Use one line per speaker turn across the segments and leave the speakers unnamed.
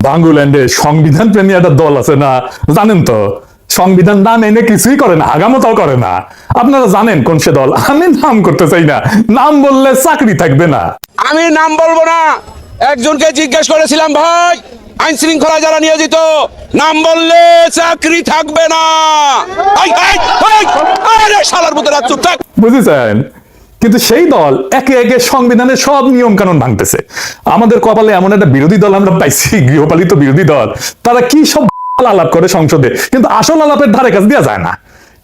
বাংলাদেশে সংবিধান প্রেমী একটা দল আছে না, জানেন তো? সংবিধান না মেনে কিছুই করে না, আগামতাও করে না। আপনারা জানেন কোন সে দল? আমি নাম করতে চাই না, নাম বললে চাকরি থাকবে না।
আমি নাম বলবো না। একজনকে জিজ্ঞেস করেছিলাম, ভাই আইন শৃঙ্খলা যারা নিয়োজিত, নাম বললে চাকরি থাকবে না। শালার মতো চুপ থাক।
বুঝেছেন? কিন্তু সেই দল একে একে সংবিধানের সব নিয়ম কানুন ভাঙতেছে। আমাদের কপালে এমন একটা বিরোধী দল আমরা পাইছি, গৃহপালিত বিরোধী দল। তারা কি সব আলাপ করে সংসদে, কিন্তু আসল আলাপের ধারে কাজ দেওয়া যায় না।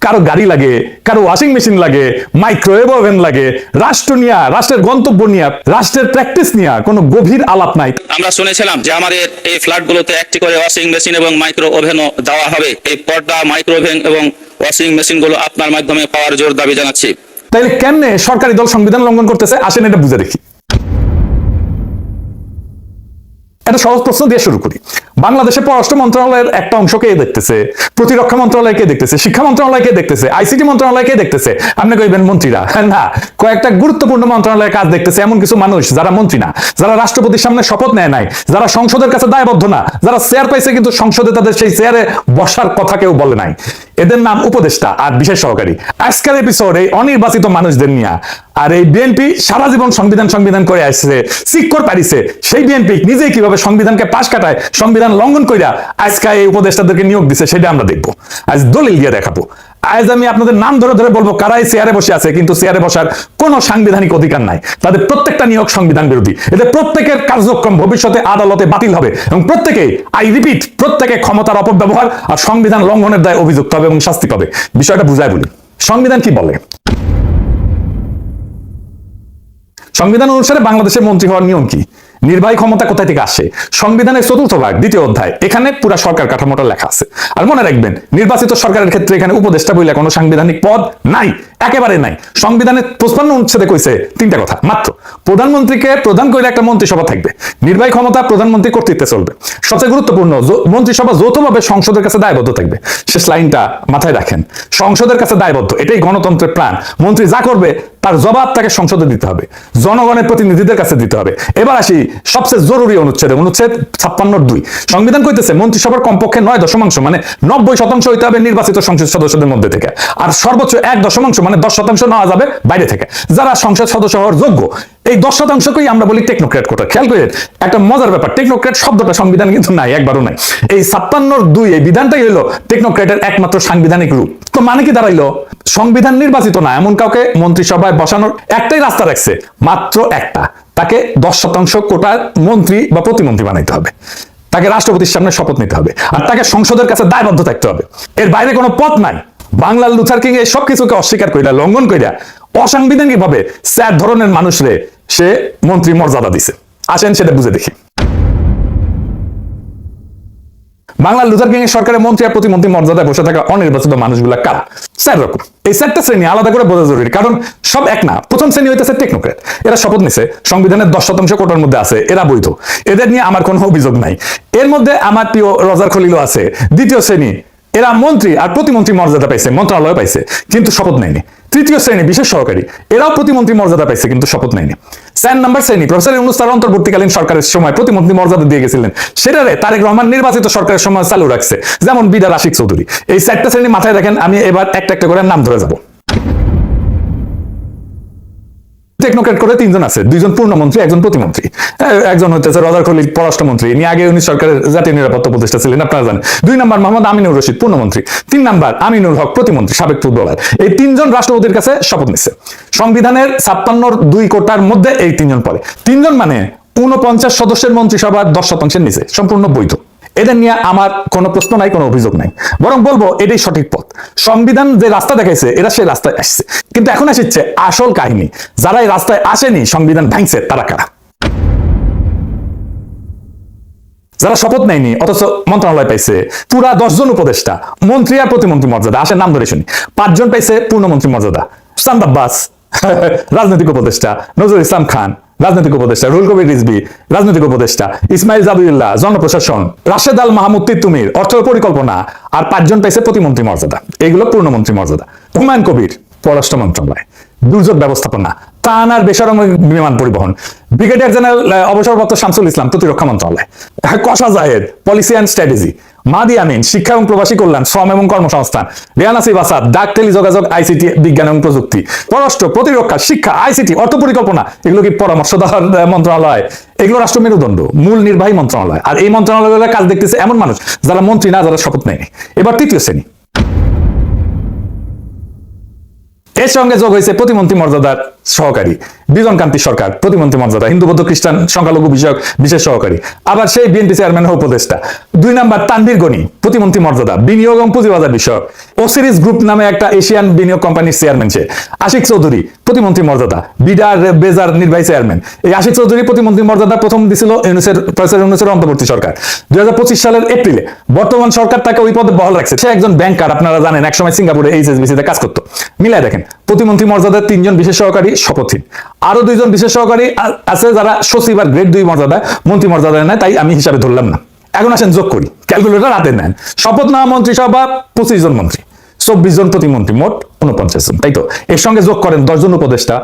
কারো গাড়ি লাগে, কারো ওয়াশিং মেশিন লাগে, মাইক্রোওয়েভ ওভেন লাগে, রাষ্ট্র নিয়ে, রাষ্ট্রের গন্তব্য নিয়ে, রাষ্ট্রের প্র্যাকটিস নিয়ে কোনো গভীর আলাপ নাই।
আমরা শুনেছিলাম যে আমাদের এই ফ্ল্যাটগুলোতে একটি করে ওয়াশিং মেশিন এবং মাইক্রো ওভেনও দেওয়া হবে। এই পর্দা, মাইক্রো ওভেন এবং ওয়াশিং মেশিনগুলো আপনার মাধ্যমে পাওয়ার জোর দাবি জানাচ্ছি।
তাইলে কেমনে সরকারি দল সংবিধান লঙ্ঘন করতেছে? আসেন এটা বুঝে দেখি। একটা সহজ প্রশ্ন দিয়ে শুরু করি। বাংলাদেশের পররাষ্ট্র মন্ত্রণালয়ের একটা অংশকে দেখতেছে, প্রতিরক্ষা মন্ত্রণালয়কে দেখতেছে, শিক্ষা মন্ত্রণালয়কে দেখতেছে, আইসিটি মন্ত্রণালয়কে দেখতেছে। আপনি কইবেন মন্ত্রীরা? না, কয়েকটা গুরুত্বপূর্ণ মন্ত্রণালয়ের কাজ দেখতেছে এমন কিছু মানুষ যারা মন্ত্রী না, যারা রাষ্ট্রপতির সামনে শপথ নেয় নাই, যারা সংসদের কাছে দায়বদ্ধ না, যারা চেয়ার পাইছে কিন্তু সংসদে তাদের সেই চেয়ারে বসার কথা কেউ বলে নাই। এদের নাম উপদেষ্টা আর বিশেষ সহকারী। আজকের এপিসোড এই অনির্বাচিত মানুষদের নিয়ে। আর এই বিএনপি সারা জীবন সংবিধান করে আসছে, সিক্কর পারিছে। সেই বিএনপি নিজেই কিভাবে সংবিধানকে পাশ কাটায়, সংবিধান লঙ্ঘন কইরা আজকে এই উপদেষ্টাদেরকে নিয়োগ দিছে, সেটা আমরা দেখবো। আজ দলিল দিয়ে দেখাবো। আজ আমি আপনাদের নাম ধরে ধরে বলবো কারা এই চেয়ারে বসে আছে, কিন্তু চেয়ারে বসার কোনো সাংবিধানিক অধিকার নাই। তাদের প্রত্যেকটা নিয়োগ সংবিধান বিরোধী। এদের প্রত্যেকের কার্যক্রম ভবিষ্যতে আদালতে বাতিল হবে এবং প্রত্যেকেই, আই রিপিট, প্রত্যেকে ক্ষমতার অপব্যবহার আর সংবিধান লঙ্ঘনের দায়ে অভিযুক্ত হবে এবং শাস্তি পাবে। বিষয়টা বুঝায় বলি। সংবিধান কি বলে? সংবিধান অনুসারে বাংলাদেশের মন্ত্রী হওয়ার নিয়ম কি? নির্বাহী ক্ষমতা কোথায় থেকে আসে? সংবিধানের 4th ভাগ 2য় অধ্যায়, এখানে পুরো সরকার কাঠামোটা লেখা আছে। আর মনে রাখবেন, নির্বাচিত সরকারের ক্ষেত্রে এখানে উপদেষ্টা বইলে কোনো সাংবিধানিক পদ নাই, একেবারে নাই। সংবিধানের 55 অনুচ্ছেদে কইছে 3টা কথা মাত্র। প্রধানমন্ত্রীকে প্রধান করে একটা মন্ত্রিসভা থাকবে, নির্বাহী ক্ষমতা প্রধানমন্ত্রী কর্তৃত্বে চলবে। সবচেয়ে গুরুত্বপূর্ণ, মন্ত্রিসভা যৌথভাবে সংসদের কাছে দায়বদ্ধ থাকবে। শেষ লাইনটা মাথায় রাখেন, সংসদের কাছে দায়বদ্ধ। এটাই গণতন্ত্রের প্রাণ। মন্ত্রী যা করবে তার জবাব তাকে সংসদে দিতে হবে, জনগণের প্রতিনিধিদের কাছে দিতে হবে। এবার আসি সবচেয়ে জরুরি অনুচ্ছেদে, অনুচ্ছেদ 56(2). সংবিধান কইতেছে মন্ত্রিসভার কমপক্ষে 9 মানে 90% হইতে হবে নির্বাচিত সংসদ সদস্যদের মধ্যে থেকে, আর সর্বোচ্চ 1 মানে 10% নেওয়া যাবে বাইরে থেকে, যারা সংসদ সদস্য হওয়ার যোগ্য। এই 10%কেই আমরা বলি টেকনোক্র্যাট কোটা। খেয়াল করে একটা মজার ব্যাপার, টেকনোক্র্যাট শব্দটা সংবিধান কিন্তু নাই, একবারও নাই। এই 56(2) এই বিধানটাই হলো টেকনোক্র্যাটের একমাত্র সাংবিধানিক রূপ। তো মানে কি দাঁড়াইলো? সংবিধান নির্বাচিত না এমন কাউকে মন্ত্রিসভায় বসানোর একটাই রাস্তা রাখছে, মাত্র একটা। তাকে 10% কোটার মন্ত্রী বা প্রতিমন্ত্রী বানাইতে হবে, তাকে রাষ্ট্রপতির সামনে শপথ নিতে হবে, আর তাকে সংসদের কাছে দায়বদ্ধ থাকতে হবে। এর বাইরে কোনো পথ নাই। বাংলার লুথার কিং এই সব কিছুকে অস্বীকার কইরা, লঙ্ঘন কইরা, অসাংবিধানিক ভাবে 4 ধরনের মানুষরে সে মন্ত্রী মর্যাদা দিছে। আসেন সেটা বুঝে দেখি। বাংলার লুথার কিং এর সরকারের মন্ত্রী আর প্রতিমন্ত্রী মর্যাদায় বসে থাকা অনির্বাচিত মানুষগুলা কারা? 4 রকম। এই 4টা শ্রেণী আলাদা করে বোঝা জরুরি, কারণ সব এক না। প্রথম শ্রেণী হইতেছে টেকনোক্র্যাট। এরা শপথ নিছে, সংবিধানের 10% কোটার মধ্যে আছে, এরা বৈধ, এদের নিয়ে আমার কোনো অভিযোগ নাই। এর মধ্যে আমার প্রিয় রজার খলিলও আছে। দ্বিতীয় শ্রেণী, এরা মন্ত্রী আর প্রতিমন্ত্রী মর্যাদা পাইছে, মন্ত্রণালয় পাইছে, কিন্তু শপথ নেয়নি। তৃতীয় শ্রেণী বিশেষ সহকারী, এরাও প্রতিমন্ত্রী মর্যাদা পাইছে কিন্তু শপথ নেয়নি। 4 নম্বর শ্রেণী, প্রফেসর ইউনূস তার অন্তর্বর্তীকালীন সরকারের সময় প্রতিমন্ত্রী মর্যাদা দিয়ে গেছিলেন, সেটারে তারেক রহমান নির্বাচিত সরকারের সময় চালু রাখছে, যেমন বিডার আশিক চৌধুরী। এই 4টা শ্রেণী মাথায় রাখেন। আমি এবার একটা একটা করে নাম ধরে যাব। টেকনোক্র্যাট করে 3 জন আছে, 2 জন পূর্ণমন্ত্রী, 1 জন প্রতিমন্ত্রী। একজন হচ্ছে রজার খলিল, পররাষ্ট্রমন্ত্রী, ইনি আগে উনি সরকারের জাতীয় নিরাপত্তা উপদেষ্টা ছিলেন, আপনারা জানেন। 2 নম্বর মোহাম্মদ আমিনুর রশিদ, পূর্ণমন্ত্রী। 3 নম্বর আমিনুল হক, প্রতিমন্ত্রী, সাবেক ফুটবলার। এই 3 জন রাষ্ট্রপতির কাছে শপথ নিচ্ছে। সংবিধানের 56(2) কোটার মধ্যে এই 3 জন পড়ে। 3 জন মানে 49 সদস্যের মন্ত্রিসভার 10% নিচে, সম্পূর্ণ বৈধ। এদের নিয়ে আমার কোনো প্রশ্ন নাই, কোনো অভিযোগ নাই, বরং বলবো এটাই সঠিক পথ। সংবিধান যে রাস্তা দেখাইছে, এরা সেই রাস্তায় আসছে। কিন্তু এখন আসছে আসল কাহিনী, যারা এই রাস্তায় আসেনি, সংবিধান ভাঙছে, তারা কারা? যারা শপথ নেয়নি অথচ মন্ত্রণালয় পাইছে, পুরা 10 জন উপদেষ্টা, মন্ত্রী আর প্রতিমন্ত্রী মর্যাদা। আসেন নাম ধরে শুনি। 5 জন পাইছে পূর্ণমন্ত্রী মর্যাদা, সান্দ আব্বাস রাজনৈতিক উপদেষ্টা, নজরুল ইসলাম খান রাজনৈতিক উপদেষ্টা, রুহুল কবির রিজভী রাজনৈতিক উপদেষ্টা, ইসমাইল জাবিউল্লাহ জনপ্রশাসন, রাশেদ আল মাহমুদ তিতুমির অর্থ পরিকল্পনা, আর 5 জন পাইছে প্রতিমন্ত্রী মর্যাদা। এগুলো পূর্ণমন্ত্রী মর্যাদা। হুমায়ুন কবির পররাষ্ট্র মন্ত্রণালয়, দুর্যোগ ব্যবস্থাপনা, ত্রাণ আর বেসামরিক বিমান পরিবহন, ব্রিগেডিয়ার জেনারেল অবসরপ্রাপ্ত শামসুল ইসলাম প্রতিরক্ষা মন্ত্রণালয়, কশা Zahed policy and strategy, Mahdi Amin শিক্ষা এবং প্রবাসী কল্যাণ, শ্রম এবং কর্মসংস্থান, রিয়ানা সিফ আসাদ ডাক টেলিযোগাযোগ আইসিটি বিজ্ঞান এবং প্রযুক্তি, পররাষ্ট্র প্রতিরক্ষা শিক্ষা আইসিটি অর্থ পরিকল্পনা, এগুলো কি পরামর্শদাতার মন্ত্রণালয়? এগুলো রাষ্ট্র মেরুদণ্ড, মূল নির্বাহী মন্ত্রণালয়। আর এই মন্ত্রণালয়ের কাজ দেখতেছে এমন মানুষ যারা মন্ত্রী না, যারা শপথ নেয়নি। এবার তৃতীয় শ্রেণী, এর সঙ্গে যোগ হয়েছে প্রতিমন্ত্রী মর্যাদার সহকারী বিজন কান্তি সরকার, প্রতিমন্ত্রী মর্যাদা, হিন্দু বৌদ্ধ খ্রিস্টান সংখ্যালঘু বিষয়ক বিশেষ সহকারী, আবার সেই বিএনপি চেয়ারম্যানের উপদেষ্টা। 2 নাম্বার তানভীর গনি, প্রতিমন্ত্রী মর্যাদা, বিনিয়োগ এবং পুঁজিবাজার বিষয়ক, ওসিরিজ গ্রুপ নামে একটা এশিয়ান বিনিয়োগ কোম্পানির চেয়ারম্যান সে। আশিক চৌধুরী প্রতিমন্ত্রী মর্যাদা, বিডার বেজার নির্বাহী চেয়ারম্যান। এই আশিক চৌধুরী প্রতিমন্ত্রী মর্যাদা প্রথম দিছিল প্রফেসর অন্তর্বর্তী সরকার 2025 সালের এপ্রিলে। বর্তমান সরকার তাকে ওই পদে বহাল রাখছে। সে একজন ব্যাংকার, আপনারা জানেন, একসময় সিঙ্গাপুরে HSBC তে কাজ করতো। মিলাই দেখেন, প্রতিমন্ত্রী মর্যাদার 3 জন বিশেষ সহকারী শপথহীন, আরো 2 জন বিশেষ সহকারী আছে যারা সচিব আর গ্রেড 2 মর্যাদায়, মন্ত্রী মর্যাদায় নেয়, তাই আমি হিসাবে ধরলাম না। এখন আসেন যোগ করি, ক্যালকুলেটর হাতে নেন। শপথ নেওয়া মন্ত্রিসভা 25 জন মন্ত্রী, 24 জন প্রতিমন্ত্রী, মোট 49 জন, তাই তো? এর সঙ্গে যোগ করেন 10 জন উপদেষ্টা,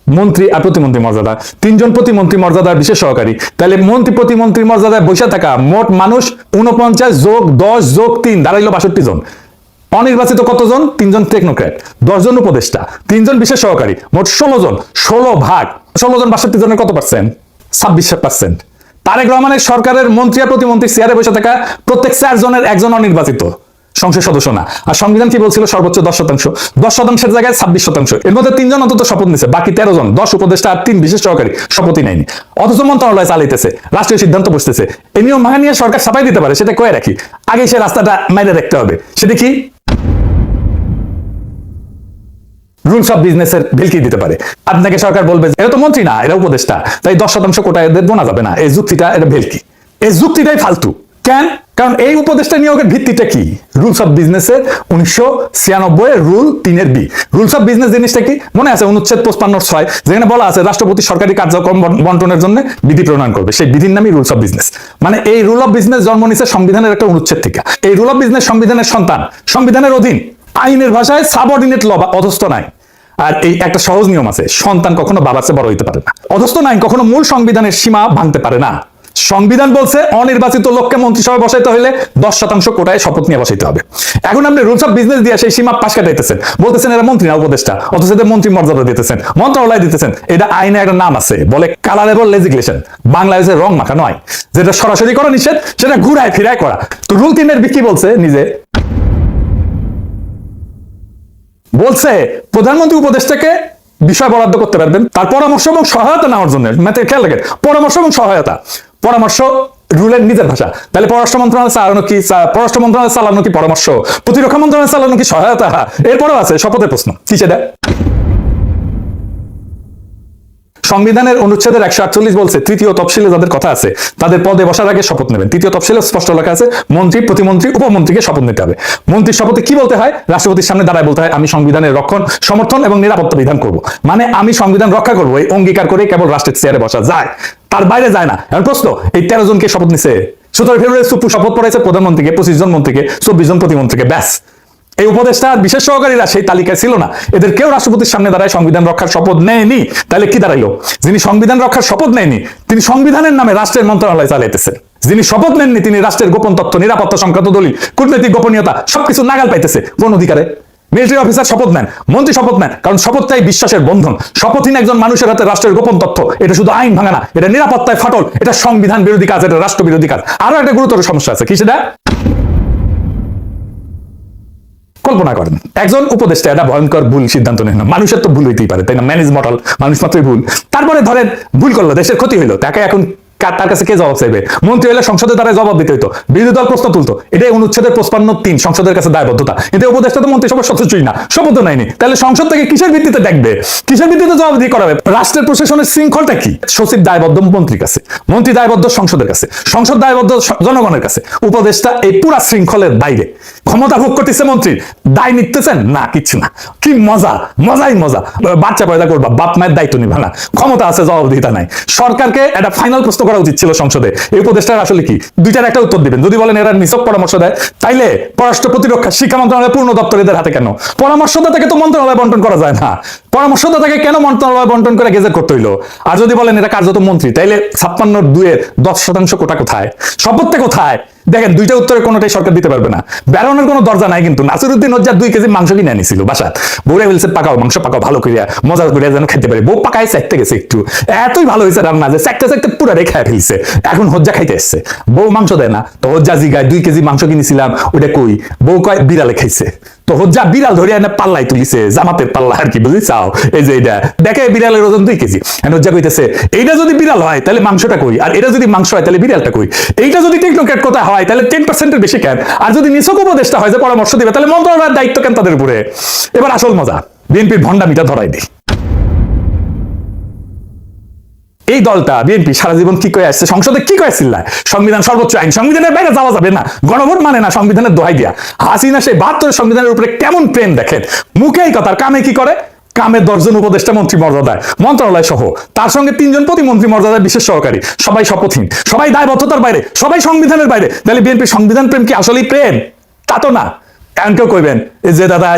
মন্ত্রী আর প্রতিমন্ত্রী মর্যাদা, 3 জন প্রতিমন্ত্রী মর্যাদার বিশেষ সহকারী, তাহলে মন্ত্রী প্রতিমন্ত্রী মর্যাদায় বসে থাকা মোট মানুষ 49 যোগ 10 যোগ 3 দাঁড়াইলো 62 জন। অনির্বাচিত কতজন? 3 জন টেকনোক্র্যাট, 10 জন উপদেষ্টা, 3 জন বিশেষ সহকারী, মোট 16 জন। 16 ভাগ 16 জন 62 জনের কত পার্সেন্ট? 26%। তারেক রহমানের সরকারের মন্ত্রী আর প্রতিমন্ত্রী চেয়ারে বসে থাকা প্রত্যেক 4 জনের একজন অনির্বাচিত সংসদ সদস্য না। আর সংবিধান কি বলছিল? সর্বোচ্চ 10%। 10%-এর জায়গায় 26%। এর মধ্যে 3 জন অন্তত শপথ নিছে, বাকি 13 জন, 10 উপদেষ্টা আর 3 বিশেষ সহকারী শপথই নেয়নি। অথচ মন্ত্রণালয় চালাইতেছে, রাষ্ট্রীয় সিদ্ধান্ত বসতেছে। এই নিয়ম ভাঙা নিয়ে সরকার ছাপাই দিতে পারে, সেটা কয়ে রাখি। আগে সে রাস্তাটা মাইরে রাখতে হবে। সেটা কি? রুলস অফ বিজনেসের ভেলকি দিতে পারে। আপনাকে সরকার বলবে এরা তো মন্ত্রী না, এরা উপদেষ্টা, তাই 10% কোটা এদের বোনা যাবে না। এই যুক্তিটা এটা ভেলকি, এই যুক্তিটাই ফালতু। কেন? কারণ এই উপদেষ্টা নিয়োগের ভিত্তিটা কি? রুলস অফ বিজনেসের 1996 এর rule 3 B. Rules of business জিনিসটা কি মনে আছে? অনুচ্ছেদ 55(6), যেখানে বলা আছে রাষ্ট্রপতি সরকারি কার্যক্রম বন্টনের জন্য বিধি প্রণয়ন করবে। সেই বিধির নামই রুলস অফ বিজনেস। মানে এই রুল অফ বিজনেস জন্ম নিচ্ছে সংবিধানের একটা অনুচ্ছেদ থেকে। এই রুল অফ বিজনেস সংবিধানের সন্তান, সংবিধানের অধীন, আইনের ভাষায় সাবঅর্ডিনেট ল বা অধস্থ নাই। আর এই একটা সহজ নিয়ম আছে, সন্তান কখনো বাবার চেয়ে বড় হইতে পারে না। অধস্থ নাই কখনো মূল সংবিধানের সীমা ভাঙতে পারে না। সংবিধান বলছে অনির্বাচিত লোককে মন্ত্রিসভায় বসাইতে হলে 10% কোটায় শপথ নিয়ে বসাইতে হবে। এখন আপনি রুলস অফ বিজনেস দিয়ে সেই সীমা পাশ কাটাইতেছেন, বলতেছেন এরা মন্ত্রী না উপদেষ্টা, অথচ এদের মন্ত্রী মর্যাদা দিতেছেন, মন্ত্রণালয় দিতেছেন। এটা আইনে একটা নাম আছে, বলে কালারেবল লেজিসলেশন। বাংলাদেশের রং মাখা নয়, যেটা সরাসরি করা নিষেধ, সেটা ঘুরায় ফিরায় করা। তো রুল 3 কি বলছে? নিজে বলছে প্রধানমন্ত্রী উপদেষ্টাকে বিষয় বরাদ্দ করতে পারবেন তার পরামর্শ এবং সহায়তা নেওয়ার জন্য। খেয়াল রাখেন, পরামর্শ এবং সহায়তা। পরামর্শ রুলের নিজের ভাষা। তাহলে পররাষ্ট্র মন্ত্রণালয় চালানো কি, পররাষ্ট্র মন্ত্রণালয় চালানো কি পরামর্শ, প্রতিরক্ষা মন্ত্রণালয় চালানো কি সহায়তা? এরপরেও আছে শপথের প্রশ্ন, কি সেটা? সংবিধানের অনুচ্ছেদের 148 বলছে 3য় তফসিলে যাদের কথা আছে তাদের পদে বসার আগে শপথ নেবেন। 3য় তফসিলে স্পষ্ট লেখা আছে মন্ত্রী, প্রতিমন্ত্রী, উপমন্ত্রীকে শপথ নিতে হবে। মন্ত্রীর শপথে কি বলতে হয়? রাষ্ট্রপতির সামনে দাঁড়ায় বলতে হয় আমি সংবিধানের রক্ষণ, সমর্থন এবং নিরাপত্তা বিধান করব। মানে আমি সংবিধান রক্ষা করবো, এই অঙ্গীকার করে কেবল রাষ্ট্রের চেয়ারে বসা যায়, তার বাইরে যায় না। এখন প্রশ্ন, এই 13 জনকে শপথ নিছে। 17 ফেব্রুয়ারি সুপ্রিম শপথ পড়াইছে প্রধানমন্ত্রীকে, 25 জন মন্ত্রীকে, 24 জন প্রতিমন্ত্রীকে, ব্যাস। এই উপদেষ্টা বিশেষ সহকারীরা সেই তালিকায় ছিল না। এদের কেউ রাষ্ট্রপতির সামনে দাঁড়ায় সংবিধান রক্ষার শপথ নেয়নি। তাহলে কি দাঁড়াইলো? যিনি সংবিধান রক্ষার শপথ নেয়নি তিনি সংবিধানের নামে রাষ্ট্রের মন্ত্রণালয় চালাইতেছেন। যিনি শপথ নেননি তিনি রাষ্ট্রের গোপন তথ্য, নিরাপত্তা সংক্রান্ত দলিল, কূটনৈতিক গোপনীয়তা সবকিছু নাগাল পাইতেছে। কোন অধিকারে? মিলিটারি অফিসার শপথ নেন, মন্ত্রী শপথ নেন, কারণ শপথটাই বিশ্বাসের বন্ধন। শপথহীন একজন মানুষের হাতে রাষ্ট্রের গোপন তথ্য, এটা শুধু আইন ভাঙা না, এটা নিরাপত্তায় ফাটল, এটা সংবিধান বিরোধী কাজ, এটা রাষ্ট্র বিরোধী কাজ। আরো একটা গুরুতর সমস্যা আছে, কি সেটা? কল্পনা করেন একজন উপদেষ্টা একটা ভয়ঙ্কর ভুল সিদ্ধান্ত নেন। মানুষের তো ভুল হইতেই পারে, তাই না? ম্যানেজ মডেল, মানুষ মাত্রই ভুল। তারপরে ধরেন ভুল করলো, দেশের ক্ষতি হইলো, তাকে এখন তার কাছে কে জবাব চাইবে? মন্ত্রী হলে সংসদের দ্বারা জবাব দিতে হইতো, বিরোধী দল প্রশ্ন তুলতো। এটাই অনুচ্ছেদের 55(3) সংসদের কাছে দায়বদ্ধতা। কিন্তু উপদেষ্টা তো মন্ত্রিসভার সদস্যই না, শপথ নেয়নি। তাহলে সংসদ থেকে কিসের ভিত্তিতে দেখবে, কিসের ভিত্তিতে জবাবদিহি করাবে? রাষ্ট্রের প্রশাসনের শৃঙ্খলটা কি? সচিব দায়বদ্ধ মন্ত্রীর কাছে, মন্ত্রী দায়বদ্ধ সংসদের কাছে, সংসদ দায়বদ্ধ জনগণের কাছে, উপদেষ্টা এই পুরা শৃঙ্খলের বাইরে। ক্ষমতা ভোগ করতেছে মন্ত্রী, দায় নিতেছেন না, কিচ্ছু না। কি মজা, মজাই মজা। বাচ্চা পয়দা করবা, বাপ মায়ের দায়িত্ব নিবা না, ক্ষমতা আছে, জবাবদিহিতা নাই। সরকারকে একটা ফাইনাল প্রশ্ন করা উচিত ছিল সংসদে। এই উপদেষ্টার আসলে কি? দুইটার একটা উত্তর দিবেন। যদি বলেন এরা নিছক পরামর্শ দেয়, তাইলে পররাষ্ট্র প্রতিরক্ষা শিক্ষা মন্ত্রণালয় পূর্ণ দপ্তর এদের হাতে কেন? পরামর্শদাতাকে তো মন্ত্রণালয় বন্টন করা যায় না। পরামর্শদাতাকে কেন মন্ত্রণালয় বন্টন করে গেজেট করতে হইলো? আর যদি বলেন এরা কার্যত মন্ত্রী, তাইলে 56-2-এর 10% কোটা কোথায়? শপথটা কোথায়? দেখেন, দুইটা উত্তরে কোনোটাই সরকার দিতে পারবে না। বেরোনোর কোনো দরজা নাই। কিন্তু নাসিরউদ্দিন হজ্জার 2 কেজি মাংস কিনে আনিছিল বাসাত। বউরে বলছে পাকাও মাংস, পাকাও ভালো করিয়া, মজা করিয়া যেন খেতে পারে। বউ পাকায় চাইতে গেছে একটু, এতই ভালো হয়েছে রান্না যে চাকতে চাকতে পুরা রেখে ফেলছে। এখন হজ্জা খাইতে এসছে, বউ মাংস দেয় না। তো হজ্জা জিগায় 2 কেজি মাংস কিনেছিলাম, ওটা কই? বউ কয় বিড়ালে খাইছে। তো হজ্জা বিড়াল ধরিয়া এনে পাল্লাই তুলিছে, জামাতের পাল্লা আর কি, বুঝলি চাও? এই যে এটা দেখে বিড়ালের ওজন 2 কেজি। হজ্জা কইতেছে এইটা যদি বিড়াল হয় তাহলে মাংসটা কই? আর এটা যদি মাংস হয় তাহলে বিড়ালটা কই? এইটা যদি টেকনোক্র্যাট কথা হয় তাহলে 10%-এর বেশি কেন? আর যদি নিছক উপদেষ্টা হয় যে পরামর্শ দিবে, তাহলে মন্ত্রণালয়ের দায়িত্ব কেন তাদের উপরে? এবার আসল মজা, বিএনপির ভণ্ডামিটা ধরাই দিই। এই দলটা বিএনপি সারা জীবন কি করে আসছে, সংসদে কি করে চিল্লায় সংবিধান সর্বোচ্চ আইন, সংবিধানের বাইরে যাওয়া যাবে না, গণভোট মানে না, সংবিধানের দোহাই দিয়া। হাসিনা সেই 72 সংবিধানের উপরে কেমন প্রেম দেখেন, মুখেই কথা, কামে কি করে? কামে 10 জন উপদেষ্টা মন্ত্রী মর্যাদায়, মন্ত্রণালয় সহ, তার সঙ্গে 3 জন প্রতিমন্ত্রী মর্যাদায় বিশেষ সহকারী, সবাই শপথহীন, সবাই দায়বদ্ধতার বাইরে, সবাই সংবিধানের বাইরে। তাহলে বিএনপি সংবিধান প্রেম কি আসলেই প্রেম? তা তো না। কেউ কইবেন যে দাদা